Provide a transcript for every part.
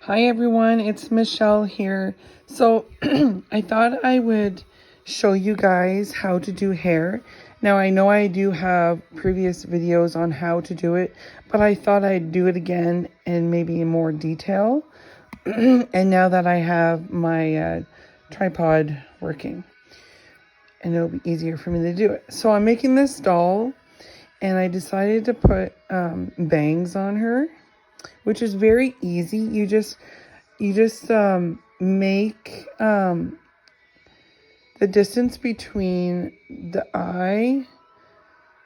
Hi everyone, it's Michelle here. So I thought I would show you guys how to do hair. Now I know I do have previous videos on how to do it, but I thought I'd do it again and maybe in more detail. And now that I have my tripod working, and it'll be easier for me to do it. So I'm making this doll and I decided to put bangs on her, which is very easy. You just make the distance between the eye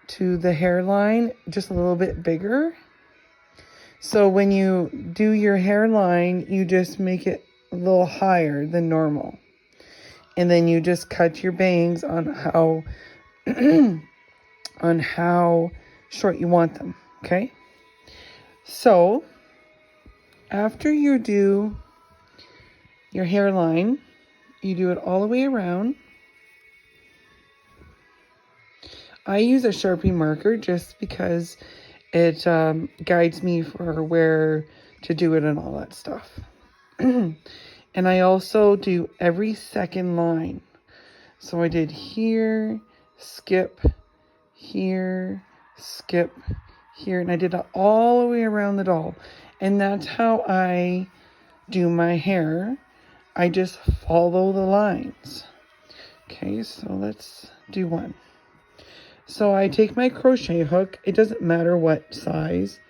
to the hairline just a little bit bigger. So when you do your hairline, you just make it a little higher than normal. And then you just cut your bangs on how on how short you want them, okay? So after you do your hairline, you do it all the way around. I use a Sharpie marker just because it guides me for where to do it and all that stuff. And I also do every second line. So I did here, skip, here, skip, here, and I did it all the way around the doll. And that's how I do my hair. I just follow the lines. Okay, so let's do one. So I take my crochet hook. It doesn't matter what size.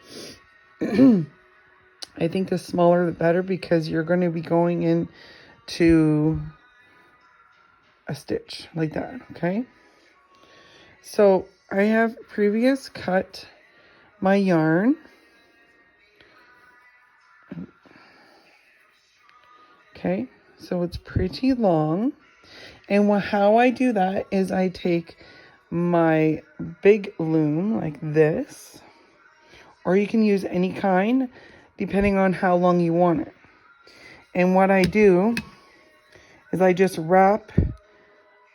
I think the smaller the better because you're going to be going into a stitch like that, okay? So I have previous cut my yarn. Okay, so it's pretty long. And how I do that is I take my big loom like this, or you can use any kind depending on how long you want it. And what I do is I just wrap,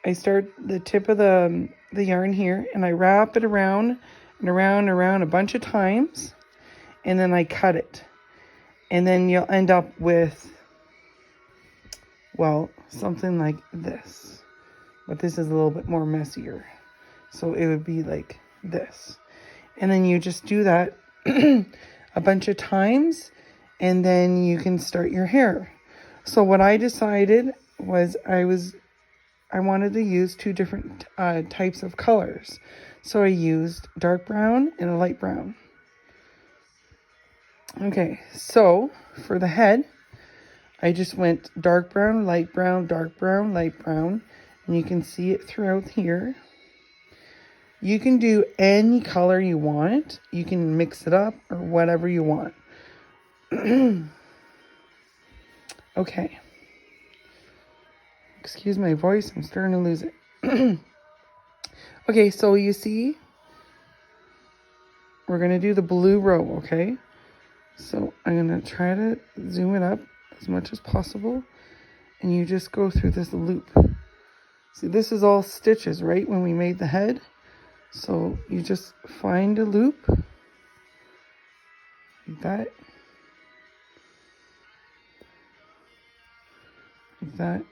I start the tip of the yarn here and I wrap it around and around and around a bunch of times, and then I cut it. And then you'll end up with, well, something like this. But this is a little bit more messier. So it would be like this. And then you just do that a bunch of times, and then you can start your hair. So what I decided was I wanted to use two different types of colors. So I used dark brown and a light brown. Okay, so for the head, I just went dark brown, light brown, dark brown, light brown. And you can see it throughout here. You can do any color you want. You can mix it up or whatever you want. Okay. Excuse my voice. I'm starting to lose it. Okay, so you see, we're going to do the blue row, okay? So I'm going to try to zoom it up as much as possible. And you just go through this loop. See, this is all stitches, right? When we made the head. So you just find a loop like that, like that,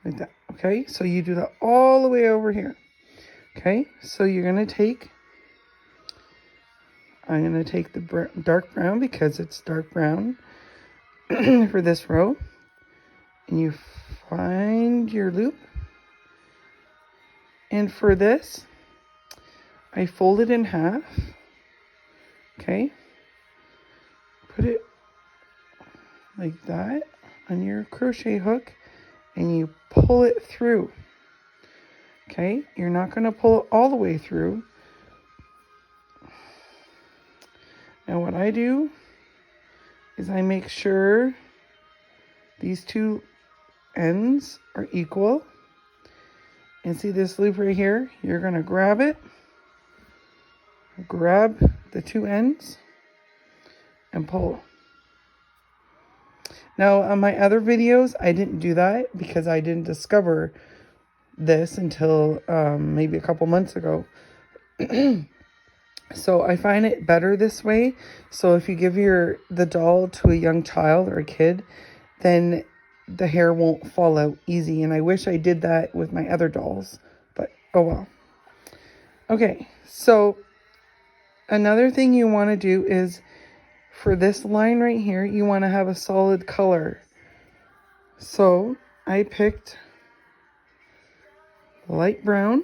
like that. Okay, so you do that all the way over here. Okay, so you're gonna take, I'm gonna take the dark brown because it's dark brown for this row, and you find your loop. And for this, I fold it in half, okay? Put it like that on your crochet hook, and you pull it through, okay? You're not gonna pull it all the way through. Now what I do is I make sure these two ends are equal. And see this loop right here? You're going to grab it, grab the two ends, and pull. Now, on my other videos, I didn't do that because I didn't discover this until maybe a couple months ago. So I find it better this way. So if you give the doll to a young child or a kid, then the hair won't fall out easy. And I wish I did that with my other dolls, but oh well. Okay, so another thing you want to do is for this line right here, you want to have a solid color. So I picked light brown.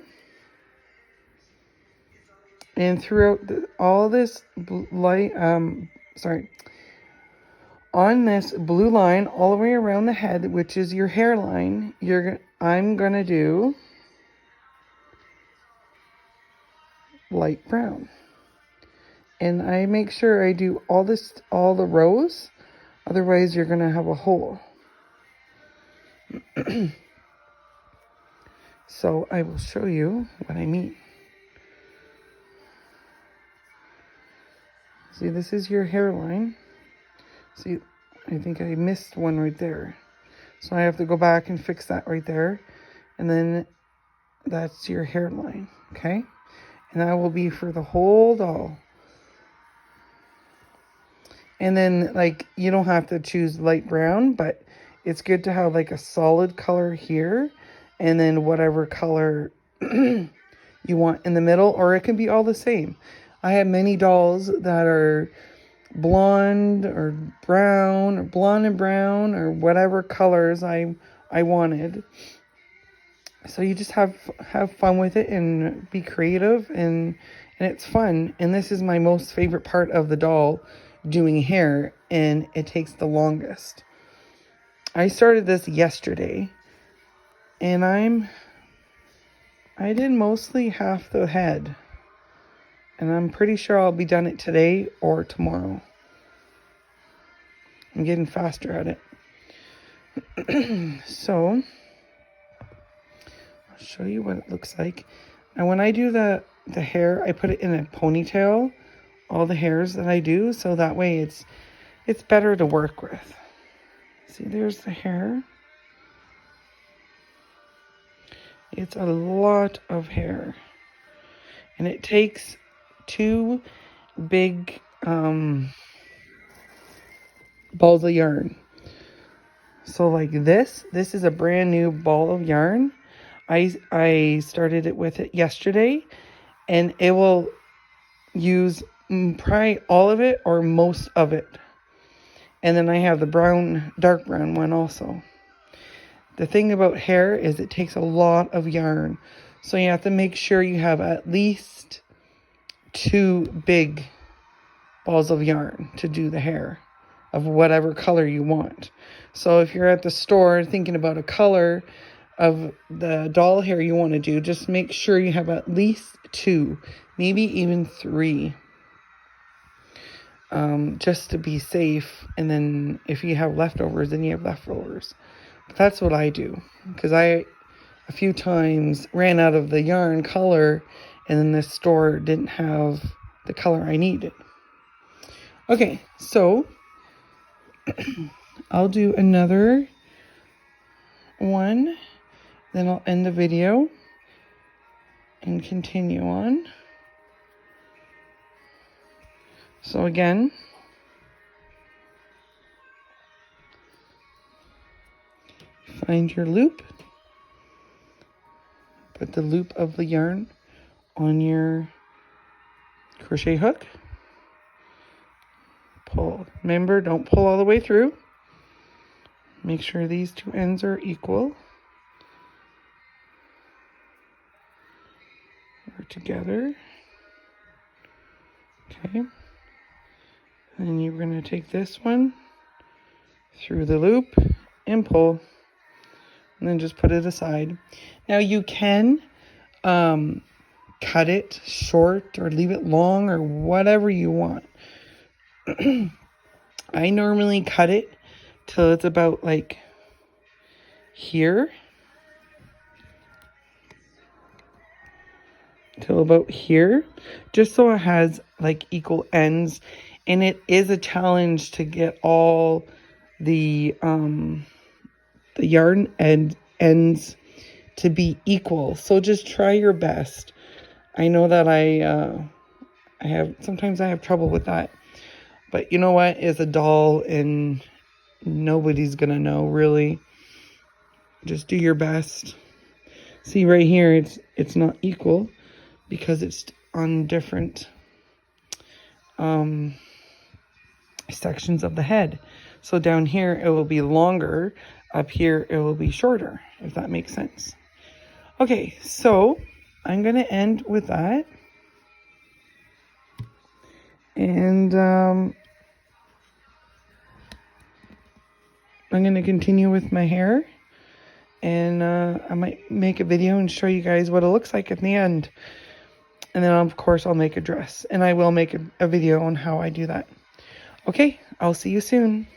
And throughout all this light, on this blue line all the way around the head, which is your hairline, I'm gonna do light brown. And I make sure I do all the rows, otherwise you're gonna have a hole. So I will show you what I mean. See, this is your hairline. See, I think I missed one right there. So I have to go back and fix that right there. And then that's your hairline, okay? And that will be for the whole doll. And then, like, you don't have to choose light brown, but it's good to have, like, a solid color here. And then whatever color you want in the middle, or it can be all the same. I have many dolls that are blonde or brown or blonde and brown or whatever colors I wanted. So you just have fun with it and be creative, and it's fun. And this is my most favorite part of the doll, doing hair, and it takes the longest. I started this yesterday, and I did mostly half the head. And I'm pretty sure I'll be done it today or tomorrow. I'm getting faster at it. So, I'll show you what it looks like. And when I do the hair, I put it in a ponytail, all the hairs that I do, so that way it's better to work with. See, there's the hair. It's a lot of hair. And it takes 2 big balls of yarn. So like this is a brand new ball of yarn. I started it with it yesterday, and it will use probably all of it or most of it. And then I have the dark brown one also. The thing about hair is it takes a lot of yarn. So you have to make sure you have at least 2 big balls of yarn to do the hair of whatever color you want. So if you're at the store thinking about a color of the doll hair you want to do, just make sure you have at least 2, maybe even 3, just to be safe. And then if you have leftovers, then you have leftovers. But that's what I do, because I a few times ran out of the yarn color, and then the store didn't have the color I needed. Okay, so I'll do another one, then I'll end the video and continue on. So again, find your loop, put the loop of the yarn on your crochet hook, pull. Remember, don't pull all the way through. Make sure these 2 ends are equal or together. Okay. And you're going to take this one through the loop and pull, and then just put it aside. Now you can cut it short or leave it long or whatever you want. I normally cut it till it's about like here, just so it has like equal ends. And it is a challenge to get all the yarn ends to be equal. So just try your best. I know that Sometimes I have trouble with that. But you know what? It's a doll and nobody's gonna know really. Just do your best. See right here, it's not equal because it's on different sections of the head. So down here it will be longer, up here it will be shorter, if that makes sense. Okay, so I'm gonna end with that. And I'm gonna continue with my hair. And I might make a video and show you guys what it looks like at the end. And then, of course, I'll make a dress. And I will make a video on how I do that. Okay, I'll see you soon.